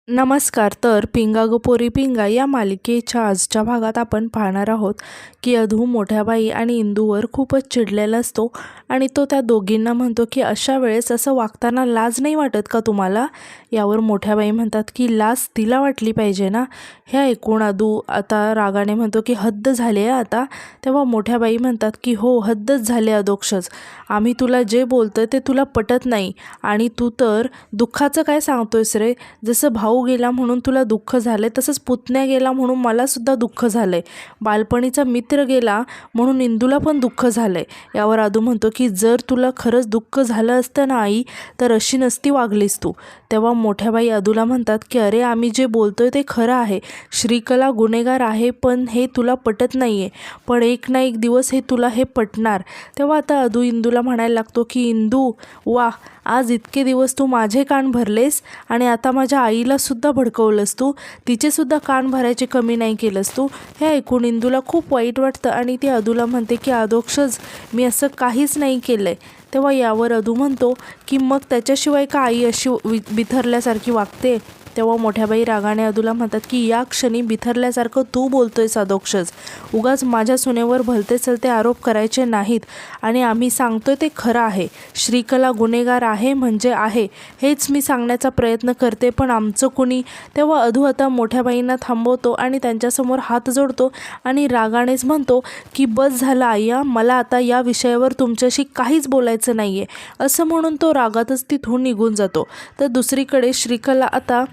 नमस्कार. तर पिंगा गो पोरी पिंगा या मालिकेच्या आजच्या भागात आपण पाहणार आहोत की अधू मोठ्या बाई आणि इंदूवर खूपच चिडलेला असतो आणि तो त्या दोघींना म्हणतो की अशा वेळेस असं वागताना लाज नाही वाटत का तुम्हाला. यावर मोठ्या बाई म्हणतात की लाज तिला वाटली पाहिजे ना. हे ऐकून अधू आता रागाने म्हणतो की हद्द झाली आहे आता. तेव्हा मोठ्या बाई म्हणतात की हो, हद्दच झाली अधोक्षज. आम्ही तुला जे बोलतोय ते तुला पटत नाही आणि तू तर दुःखाचं काय सांगतोयस रे. जसं भाऊ गेला म्हणून तुला दुःख झाले तसंच पुतण्या गेला म्हणून मला सुद्धा दुःख झालंय. बालपणीचा मित्र गेला म्हणून इंदूला पण दुःख झालंय. यावर आदू म्हणतो की जर तुला खरंच दुःख झालं असतं ना आई, तर अशी नसती वागलीस तू. तेव्हा मोठ्या बाई अदूला म्हणतात की अरे आम्ही जे बोलतोय ते खरं आहे. श्रीकला गुन्हेगार आहे पण हे तुला पटत नाहीये, पण एक ना एक दिवस हे तुला हे पटणार. तेव्हा आता अदू इंदूला म्हणायला लागतो की इंदू, वा, आज इतके दिवस तू माझे कान भरलेस आणि आता माझ्या आईला सुद्धा भडकवलंस तू. तिचे सुद्धा कान भरायचे कमी नाही केलंस तू. हे ऐकून इंदूला खूप वाईट वाटतं आणि ती अदूला म्हणते की अधोक्षज, मी असं काहीच नाही केलंय. तेव्हा यावर अदू म्हणतो की मग त्याच्याशिवाय का आई अशी बिथरल्यासारखी वागते. तेव्हा मोठ्याबाई रागाने अदूला म्हणतात की या क्षणी बिथरल्यासारखं तू बोलतोयस अधोक्षज. उगाच माझ्या सुनेवर भलते चलते आरोप करायचे नाहीत आणि आम्ही सांगतोय ते खरं आहे. श्रीकला गुन्हेगार आहे म्हणजे आहे, हेच मी सांगण्याचा प्रयत्न करते, पण आमचं कुणी. तेव्हा अधू आता मोठ्याबाईंना थांबवतो आणि त्यांच्यासमोर हात जोडतो आणि रागानेच म्हणतो की बस झालं आय्या, मला आता या विषयावर तुमच्याशी काहीच बोलायचं नाही आहे. असं म्हणून तो रागातच तिथून निघून जातो. तर दुसरीकडे श्रीकला आता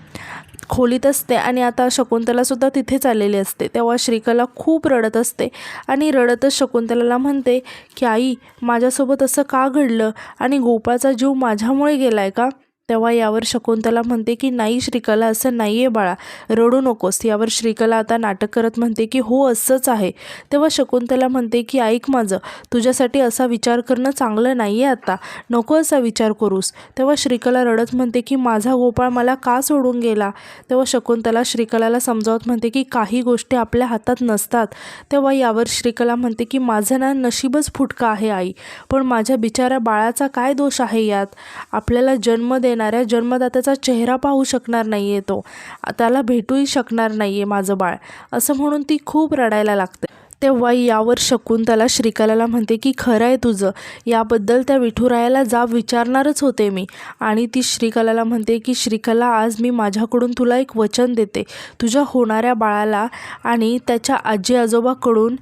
खोलीत असते आणि आता शकुंतलासुद्धा तिथेच आलेली असते. तेव्हा श्रीकला खूप रडत असते आणि रडतच शकुंतलाला म्हणते की आई, माझ्यासोबत असं का घडलं आणि गोपाळचा जीव माझ्यामुळे गेलाय का. तेव्हा यावर शकुंतला म्हणते की नाही श्रीकला, असं नाही आहे बाळा, रडू नकोस. यावर श्रीकला आता नाटक करत म्हणते की हो, असंच आहे. तेव्हा शकुंतला म्हणते की ऐक माझं, तुझ्यासाठी असा विचार करणं चांगलं नाही आहे आता, नको असा विचार करूस. तेव्हा श्रीकला रडत म्हणते की माझा गोपाळ मला का सोडून गेला. तेव्हा शकुंतला श्रीकलाला समजावत म्हणते की काही गोष्टी आपल्या हातात नसतात. तेव्हा यावर श्रीकला म्हणते की माझं ना नशीबच फुटका आहे आई, पण माझ्या बिचाऱ्या बाळाचा काय दोष आहे यात. आपल्याला जन्म देणाऱ्या जन्मदात्याचा चेहरा पाहू शकणार नाहीये तो, त्याला भेटूही शकणार नाहीये माझं बाळ. असं म्हणून ती खूप रडायला लागते. तेव्हा यावर शकुंतला श्रीकलाला म्हणते की खरं आहे तुझं, याबद्दल त्या विठुरायाला जाब विचारणारच होते मी. आणि ती श्रीकलाला म्हणते की श्रीकला, आज मी माझ्याकडून तुला एक वचन देते. तुझ्या होणाऱ्या बाळाला आणि त्याच्या आजी आजोबाकडून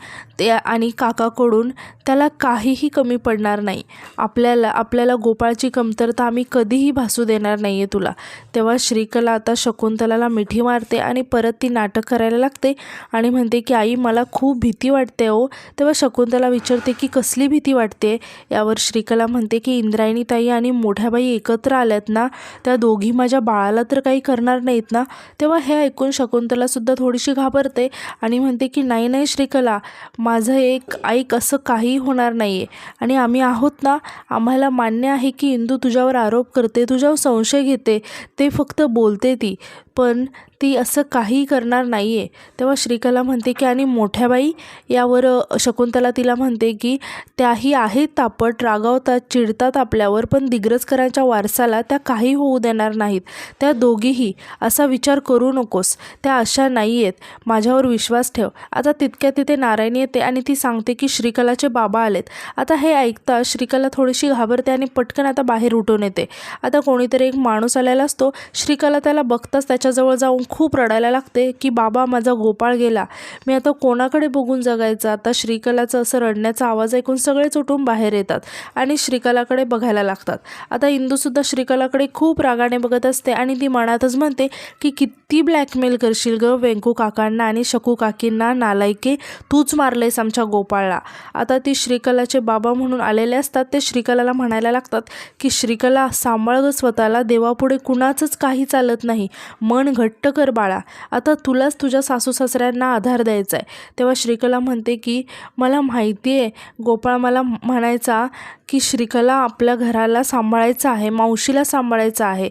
आणि काकाकडून त्याला काहीही कमी पडणार नाही. आपल्याला गोपाळची कमतरता आम्ही कधीही भासू देणार नाही आहे तुला. तेव्हा श्रीकला आता शकुंतलाला मिठी मारते आणि परत ती नाटक करायला लागते आणि म्हणते की आई, मला खूप भीती वाटते हो. तेव्हा शकुंतला विचारते की कसली भीती वाटते. यावर श्रीकला म्हणते की इंद्रायणी ताई आणि मोठ्याबाई एकत्र आल्यात ना, त्या दोघी माझ्या बाळाला तर काही करणार नाहीत ना. तेव्हा हे ऐकून शकुंतलासुद्धा थोडीशी घाबरते आणि म्हणते की नाही नाही श्रीकला, माझं एक ऐक, असं काही होणार नाही आहे आणि आम्ही आहोत ना. आम्हाला मान्य आहे की इंदू तुझ्यावर आरोप करते, तुझ्यावर संशय घेते, ते फक्त बोलते ती, पण ती असं काही करणार नाही आहे. तेव्हा श्रीकला म्हणते की आणि मोठ्याबाई. यावर शकुंतला तिला म्हणते की त्याही आहेत तापट, रागावतात, चिडतात आपल्यावर, पण दिग्रजकरांच्या वारसाला त्या काही होऊ देणार नाहीत. त्या दोघीही, असा विचार करू नकोस, त्या अशा नाही आहेत, माझ्यावर विश्वास ठेव. आता तितक्या तिथे नारायणी येते आणि ती सांगते की श्रीकलाचे बाबा आलेत. आता हे ऐकता श्रीकला थोडीशी घाबरते आणि पटकन आता बाहेर उठून येते. आता कोणीतरी एक माणूस आलेला असतो. श्रीकला त्याला बघताच त्याच्याजवळ जाऊन खूप रडायला लागते की बाबा, माझा गोपाळ गेला, मी आता कोणाकडे बघून जगायचं. आता श्रीकलाचं असं रडण्याचा आवाज ऐकून सगळेच उठून बाहेर येतात आणि श्रीकलाकडे बघायला लागतात. आता इंदूसुद्धा श्रीकलाकडे खूप रागाने बघत असते आणि ती मनातच म्हणते की किती ब्लॅकमेल करशील ग वेंकू काकांना आणि शकू काकींना, नालायके, तूच मारलेस आमच्या गोपाळला. आता ती श्रीकलाचे बाबा म्हणून आलेले असतात. ते श्रीकलाला म्हणायला लागतात की श्रीकला, सांभाळ ग स्वतःला, देवापुढे कुणाचंच काही चालत नाही, मन घट्ट कर बाळा, आता तुलाच तुझ्या सासू सासऱ्यांना आधार द्यायचा आहे. तेव्हा श्रीकला म्हणते की मला माहिती आहे, गोपाळ मला म्हणायचा की श्रीकला, आपल्या घराला सांभाळायचं आहे, मावशीला सांभाळायचं आहे,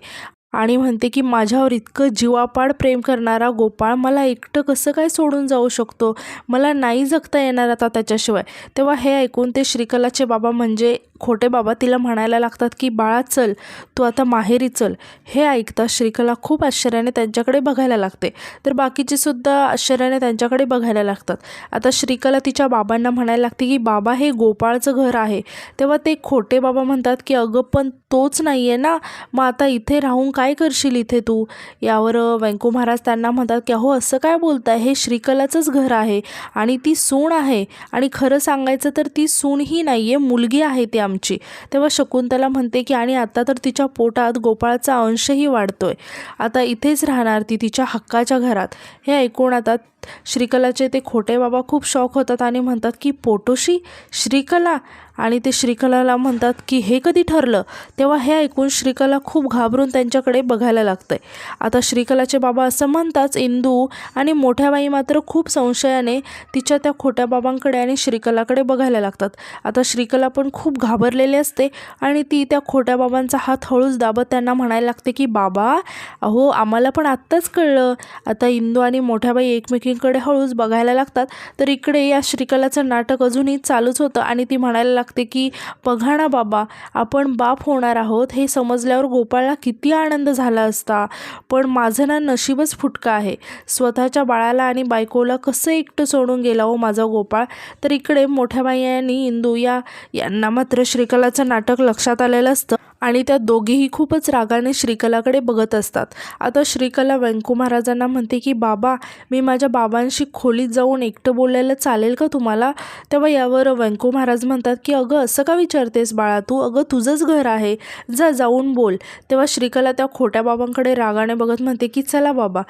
आणि म्हणते की माझ्यावर इतकं जीवापाड प्रेम करणारा गोपाळ मला एकटं कसं काय सोडून जाऊ शकतो, मला नाही जगता येणार आता त्याच्याशिवाय. तेव्हा हे ऐकून ते श्रीकलाचे बाबा म्हणजे खोटे बाबा तिला म्हणायला लागतात की बाळा चल, तू आता माहेरी चल. हे ऐकता श्रीकला खूप आश्चर्याने त्यांच्याकडे बघायला लागते. तर बाकीचे सुद्धा आश्चर्याने त्यांच्याकडे बघायला लागतात. आता श्रीकला तिच्या बाबांना म्हणायला लागते की बाबा हे गोपाळचं घर आहे. तेव्हा ते खोटे बाबा म्हणतात की अगं पण तोच नाही आहे ना, मग आता इथे राहून काय करशील इथे तू. यावर व्यंकू महाराज त्यांना म्हणतात की अहो असं काय बोलताय, हे श्रीकलाचंच घर आहे आणि ती सून आहे. आणि खरं सांगायचं तर ती सून ही नाही आहे, मुलगी आहे ती आमची. तेव्हा शकुंतला म्हणते की आणि आता तर तिच्या पोटात गोपाळचा अंशही वाढतोय, आता इथेच राहणार ती तिच्या हक्काच्या घरात. हे ऐकून आता श्रीकलाचे ते खोटे बाबा खूप शॉक होतात आणि म्हणतात की पोटोशी श्रीकला. आणि ते श्रीकलाला म्हणतात की हे कधी ठरलं. तेव्हा हे ऐकून श्रीकला खूप घाबरून त्यांच्याकडे बघायला लागतंय. आता श्रीकलाचे बाबा असं म्हणताच इंदू आणि मोठ्या बाई मात्र खूप संशयाने तिच्या त्या खोट्या बाबांकडे आणि श्रीकलाकडे बघायला लागतात. आता श्रीकला पण खूप घाबरलेली असते आणि ती त्या खोट्या बाबांचा हात हळूच दाबत त्यांना म्हणायला लागते की बाबा अहो आम्हाला पण आत्ताच कळलं. आता इंदू आणि मोठ्या बाई एकमेकींकडे हळूच बघायला लागतात. तर इकडे या श्रीकलाचं नाटक अजूनही चालूच होतं आणि ती म्हणायला लागते की बघा ना बाबा, आपण बाप होणार आहोत हे समजल्यावर गोपाळला किती आनंद झाला असता, पण माझं ना नशीबच फुटका आहे. स्वतःच्या बाळाला आणि बायकोला कसं एकटं सोडून गेला हो माझा गोपाळ. तर इकडे मोठ्या बाई आणि इंदू यांना मात्र श्रीकलाचं नाटक लक्षात आलेलं असतं आणि त्या दोघीही खूपच रागाने श्रीकलाकडे बघत असतात. आता श्रीकला व्यंकू महाराजांना म्हणते की बाबा मी माझ्या बाबांशी खोलीत जाऊन एकटं बोलायला चालेल का तुम्हाला. तेव्हा यावर व्यंकू महाराज म्हणतात की अगं असं का विचारतेस बाळा तू, अगं तुझंच घर आहे, जा जाऊन बोल. तेव्हा श्रीकला त्या खोट्या बाबांकडे रागाने बघत म्हणते की चला बाबा.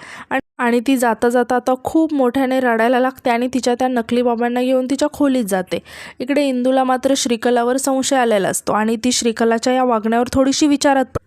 आणि ती जाता जाता आता खूप मोठ्याने रडायला लागते आणि तिच्या त्या नकली बाबांना घेऊन तिच्या खोलीत जाते. इकडे इंदूला मात्र श्रीकलावर संशय आलेला असतो आणि ती श्रीकलाच्या या वागण्यावर थोडीशी विचारात.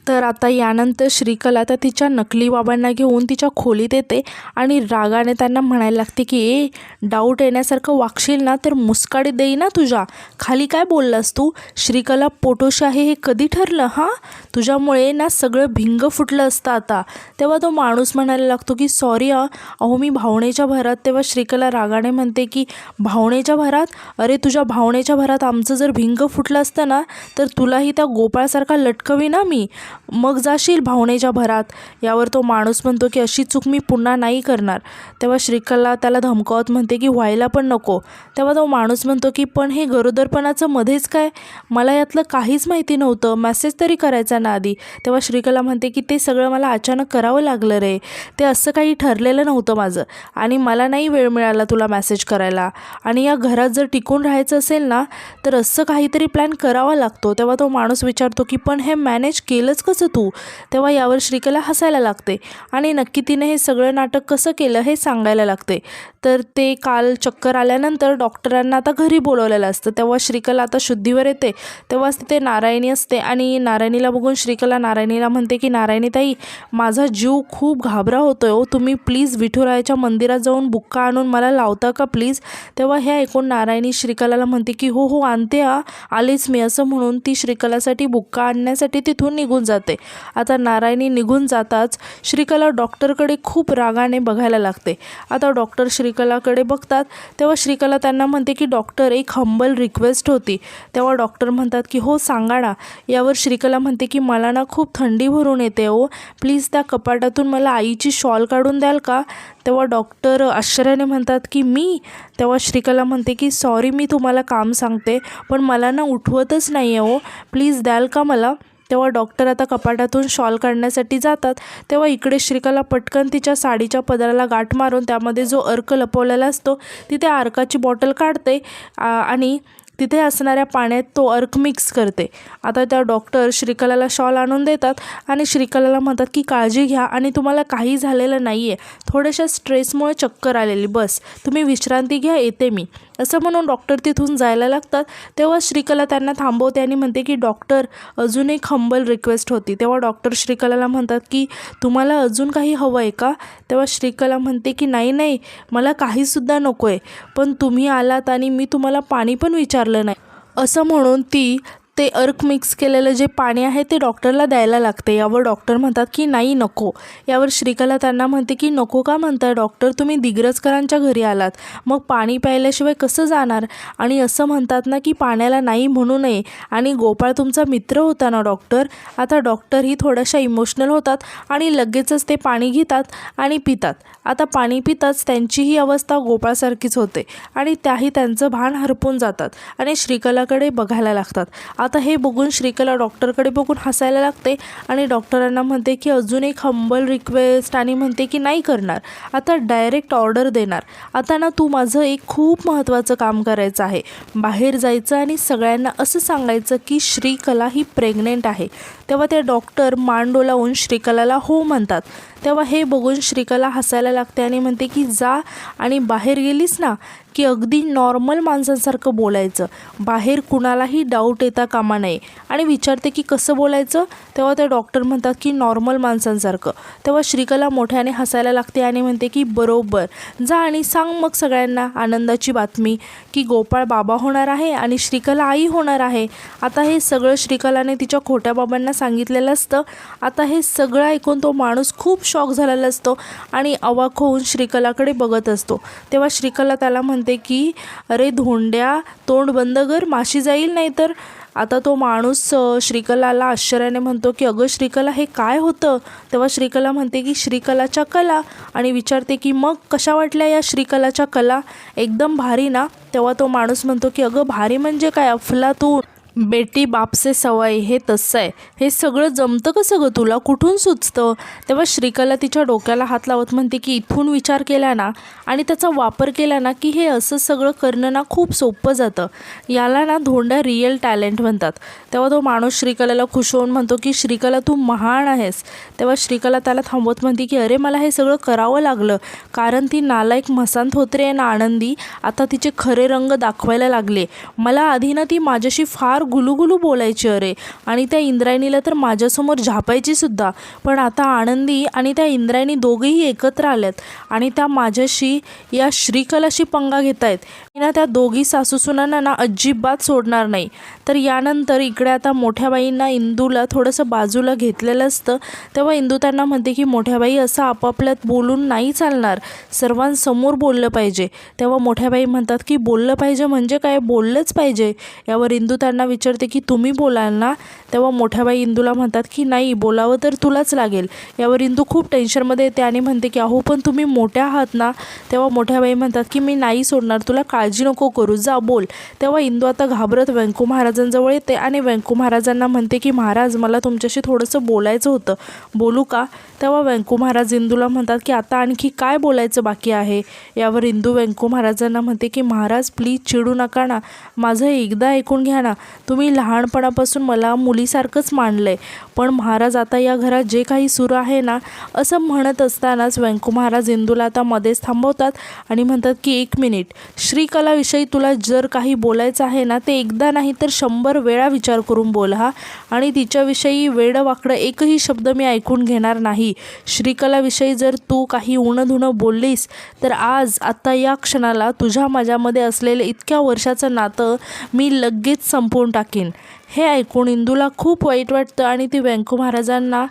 तर आता यानंतर श्रीकला तर तिच्या नकली बाबांना घेऊन तिच्या खोलीत येते आणि रागाने त्यांना म्हणायला लागते की ए डाऊट येण्यासारखं वागशील ना तर मुस्काडी देई ना तुझ्या. खाली काय बोललास तू, श्रीकला पोटोशी आहे हे कधी ठरलं हां, तुझ्यामुळे ना सगळं भिंग फुटलं असतं आता. तेव्हा तो माणूस म्हणायला लागतो की सॉरी अहो मी भावनेच्या भरात. तेव्हा श्रीकला रागाने म्हणते की भावनेच्या भरात, अरे तुझ्या भावनेच्या भरात आमचं जर भिंग फुटलं असतं ना तर तुलाही त्या गोपाळसारखा लटकवी ना मी, मग जाशील भावनेच्या भरात. यावर तो माणूस म्हणतो की अशी चूक मी पुन्हा नाही करणार. तेव्हा श्रीकला त्याला धमकावत म्हणते की व्हायला पण नको. तेव्हा तो माणूस म्हणतो की पण हे गरोदरपणाचं मध्येच काय, मला यातलं काहीच माहिती नव्हतं, मेसेज तरी करायचा ना आधी. तेव्हा श्रीकला म्हणते की ते सगळं मला अचानक करावं लागलं रे, ते असं काही ठरलेलं नव्हतं माझं आणि मला नाही वेळ मिळाला तुला मेसेज करायला. आणि या घरात जर टिकून राहायचं असेल ना तर असं काहीतरी प्लॅन करावा लागतो. तेव्हा तो माणूस विचारतो की पण हे मॅनेज केलंच कसं तू. तेव्हा यावर श्रीकला हसायला लागते आणि नक्की तिने हे सगळं नाटक कसं केलं हे सांगायला लागते. तर ते काल चक्कर आल्यानंतर डॉक्टरांना आता घरी बोलवलेलं असतं. तेव्हा श्रीकला आता शुद्धीवर येते. तेव्हाच तिथे नारायणी असते आणि नारायणीला बघून श्रीकला नारायणीला म्हणते की नारायणी ताई माझा जीव खूप घाबरा होतोय हो, तुम्ही प्लीज विठुरायाच्या मंदिरात जाऊन बुक्का आणून मला लावता का प्लीज. तेव्हा हे ऐकून नारायणी श्रीकलाला म्हणते की हो हो आणते आलीच मी. असं म्हणून ती श्रीकलासाठी बुक्का आणण्यासाठी तिथून निघून जाते. आता नारायणी निघून जाताच श्रीकला डॉक्टरकडे खूप रागाने बघायला लागते. आता डॉक्टर श्रीकलाकडे बघतात तेव्हा श्रीकला त्यांना म्हणते की डॉक्टर एक हंबल रिक्वेस्ट होती. तेव्हा डॉक्टर म्हणतात की हो सांगा ना. यावर श्रीकला म्हणते की मला ना खूप थंडी भरून येते हो, प्लीज त्या कपाटातून मला आईची शॉल काढून द्याल का. तेव्हा डॉक्टर आश्चर्याने म्हणतात की मी. तेव्हा श्रीकला म्हणते की सॉरी मी तुम्हाला काम सांगते पण मला ना उठवतच नाही आहे हो, प्लीज द्याल का मला. तेव्हा डॉक्टर आता कपाटातून शॉल काढण्यासाठी जातात. तेव्हा इकडे श्रीकला पटकन तिच्या साडीच्या पदराला गाठ मारून त्यामध्ये जो अर्क लपवलेला असतो तिथे अर्काची बॉटल काढते आणि तिथे असणाऱ्या पाण्यात तो अर्क मिक्स करते. आता त्या डॉक्टर श्रीकलाला शॉल आणून देतात आणि श्रीकलाला म्हणतात की काळजी घ्या आणि तुम्हाला काही झालेलं नाही आहे, थोड्याशा स्ट्रेसमुळे चक्कर आलेली, बस तुम्ही विश्रांती घ्या, येते मी. असं म्हणून डॉक्टर तिथून जायला लागतात. तेव्हा श्रीकला त्यांना थांबवते आणि म्हणते की डॉक्टर अजून एक हंबल रिक्वेस्ट होती. तेव्हा डॉक्टर श्रीकलाला म्हणतात की तुम्हाला अजून काही हवं आहे का. तेव्हा श्रीकला म्हणते की नाही नाही मला काहीसुद्धा नको आहे, पण तुम्ही आलात आणि मी तुम्हाला पाणी पण विचारलं नाही. असं म्हणून ती ते अर्क मिक्स केलेलं जे पाणी आहे ते डॉक्टरला द्यायला लागते. यावर डॉक्टर म्हणतात की नाही नको. यावर श्रीकला त्यांना म्हणते की नको का म्हणताय डॉक्टर, तुम्ही दिग्रजकरांच्या घरी आलात, मग पाणी प्यायल्याशिवाय कसं जाणार. आणि असं म्हणतात ना की पाण्याला नाही म्हणू नये, आणि गोपाळ तुमचा मित्र होता ना डॉक्टर. आता डॉक्टरही थोड्याशा इमोशनल होतात आणि लगेचच ते पाणी घेतात आणि पितात. आता पाणी पिताच त्यांचीही अवस्था गोपाळसारखीच होते आणि त्याही त्यांचं भान हरपून जातात आणि श्रीकलाकडे बघायला लागतात. आता हे बघून श्रीकला डॉक्टरकडे बघून हसायला लागते आणि डॉक्टरांना म्हणते की अजून एक हंबल रिक्वेस्ट, आणि म्हणते की नाही करणार, आता डायरेक्ट ऑर्डर देणार. आता ना तू माझं एक खूप महत्त्वाचं काम करायचं आहे, बाहेर जायचं आणि सगळ्यांना असं सांगायचं की श्रीकला ही प्रेग्नेंट आहे. तेव्हा ते डॉक्टर मान डोलावून श्रीकलाला हो म्हणतात. तेव्हा हे बघून श्रीकला हसायला लागते आणि म्हणते की जा आणि बाहेर गेलीस ना की अगदी नॉर्मल माणसांसारखं बोलायचं, बाहेर कुणालाही डाऊट येता कामा नये. आणि विचारते की कसं बोलायचं. तेव्हा ते डॉक्टर म्हणतात की नॉर्मल माणसांसारखं. तेव्हा श्रीकला मोठ्याने हसायला लागते आणि म्हणते की बरोबर, जा आणि सांग मग सगळ्यांना आनंदाची बातमी की गोपाळ बाबा होणार आहे आणि श्रीकला आई होणार आहे. आता हे सगळं श्रीकलाने तिच्या खोट्या बाबांना सांगितलेलं असतं. आता हे सगळं ऐकून तो माणूस खूप शॉक झालेला असतो आणि अवाक होऊन श्रीकलाकडे बघत असतो. तेव्हा श्रीकला त्याला म्हणते की अरे धोंड्या, तोंड बंद कर, माशी जाईल नाही तर. आता तो माणूस श्रीकलाला आश्चर्याने म्हणतो की अगं श्रीकला हे काय होतं. तेव्हा श्रीकला म्हणते की श्रीकलाच्या कला, आणि विचारते की मग कशा वाटल्या या श्रीकलाच्या कला, एकदम भारी ना. तेव्हा तो माणूस म्हणतो की अगं भारी म्हणजे काय, अफलातून, बेटी बापसे सवाई, हे तसं आहे. हे सगळं जमतं कसं गं तुला, कुठून सुचतं. तेव्हा श्रीकला तिच्या डोक्याला हात लावत म्हणते की इथून विचार केला ना आणि त्याचा वापर केला ना की हे असं सगळं करणं ना खूप सोपं जातं. याला ना धोंड्या रिअल टॅलेंट म्हणतात. तेव्हा तो माणूस श्रीकलाला खुश होऊन म्हणतो की श्रीकला तू महान आहेस. तेव्हा श्रीकला त्याला थांबवत म्हणते की अरे मला हे सगळं करावं लागलं कारण ती नालायक मसान थोत्रे आहे ना आनंदी, आता तिचे खरे रंग दाखवायला लागले. मला आधी ना ती माझ्याशी फार गुलुगुलू बोलायची अरे, आणि त्या इंद्रायणीला तर माझ्यासमोर झापायची सुद्धा. पण आता आनंदी आणि त्या इंद्रायणी दोघेही एकत्र आल्यात आणि त्या माझ्याशी या श्रीकलाशी पंगा घेत आहेत. ना त्या दोघी सासूसुनांना ना अजिबात सोडणार नाही. तर यानंतर इकडे आता मोठ्या बाईंना इंदूला थोडंसं बाजूला घेतलेलं असतं. तेव्हा इंदू त्यांना म्हणते की मोठ्या बाई असं आपापल्यात बोलून नाही चालणार, सर्वांसमोर बोललं पाहिजे. तेव्हा मोठ्या बाई म्हणतात की बोललं पाहिजे म्हणजे काय, बोललंच पाहिजे. यावर इंदू त्यांना विचारते की तुम्ही बोलाल ना. तेव्हा मोठ्याबाई इंदूला म्हणतात की नाही, बोलावं तर तुलाच लागेल. यावर इंदू खूप टेन्शनमध्ये येते आणि म्हणते की अहो पण तुम्ही मोठ्या आहात ना. तेव्हा मोठ्याबाई म्हणतात की मी नाही सोडणार, तुला काळजी नको करू, जा बोल. तेव्हा इंदू आता घाबरत व्यंकू महाराजांजवळ येते आणि व्यंकू महाराजांना म्हणते की महाराज मला तुमच्याशी थोडंसं बोलायचं होतं, बोलू का. तेव्हा व्यंकू महाराज इंदूला म्हणतात की आता आणखी काय बोलायचं बाकी आहे. यावर इंदू व्यंकू महाराजांना म्हणते की महाराज प्लीज चिडू नका ना, माझं एकदा ऐकून घ्या ना. तुम्ही लहानपणापासून मला मुलीसारखंच मानलं आहे, पण महाराज आता या घरात जे काही सुरू आहे ना. असं म्हणत असतानाच व्यंकू महाराज इंदूला आता मध्येच थांबवतात आणि म्हणतात की 1 मिनिट, श्रीकलाविषयी तुला जर काही बोलायचं आहे ना ते एकदा नाही तर 100 वेळा विचार करून बोल हा, आणि तिच्याविषयी वेडं वाकडं एकही शब्द मी ऐकून घेणार नाही. श्रीकलाविषयी जर तू काही उणंधुणं बोललीस तर आज आता या क्षणाला तुझ्या माझ्यामध्ये असलेलं इतक्या वर्षाचं नातं मी लगेच संपवून टाकीन. हे ऐकून इंदूला खूप वाईट वाटतं आणि ती व्यंकू महाराजांना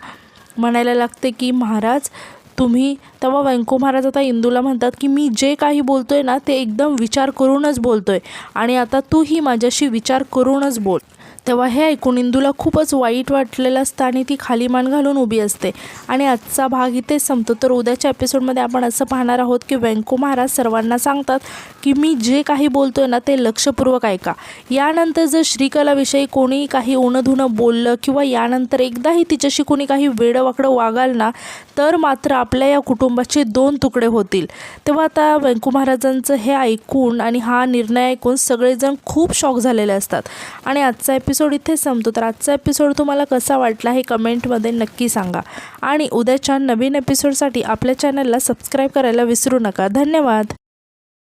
म्हणायला लागते की महाराज तुम्ही. तेव्हा व्यंकू महाराज आता इंदूला म्हणतात की मी जे काही बोलतोय ना ते एकदम विचार करूनच बोलतोय आणि आता तूही माझ्याशी विचार करूनच बोल. तेव्हा हे ऐकून इंदूला खूपच वाईट वाटलेलं असतं आणि ती खाली मान घालून उभी असते. आणि आजचा भाग इथेच संपतो. तर उद्याच्या एपिसोडमध्ये आपण असं पाहणार आहोत की व्यंकू महाराज सर्वांना सांगतात की मी जे काही बोलतोय ना ते लक्षपूर्वक ऐका. यानंतर जर श्रीकलाविषयी कोणी काही उणंधुणं बोललं किंवा यानंतर एकदाही तिच्याशी कोणी काही वेडंवाकडं वागाल ना तर मात्र आपल्या या कुटुंबाचे 2 तुकडे होतील. तेव्हा आता व्यंकू महाराजांचं हे ऐकून आणि हा निर्णय ऐकून सगळेजण खूप शॉक झालेले असतात. आणि आजचा एपिसोड इथे संपतो. तर आजचा एपिसोड तुम्हाला कसा वाटला हे कमेंटमध्ये नक्की सांगा. आणि उद्याच्या नवीन एपिसोडसाठी आपल्या चॅनलला सबस्क्राईब करायला विसरू नका. धन्यवाद.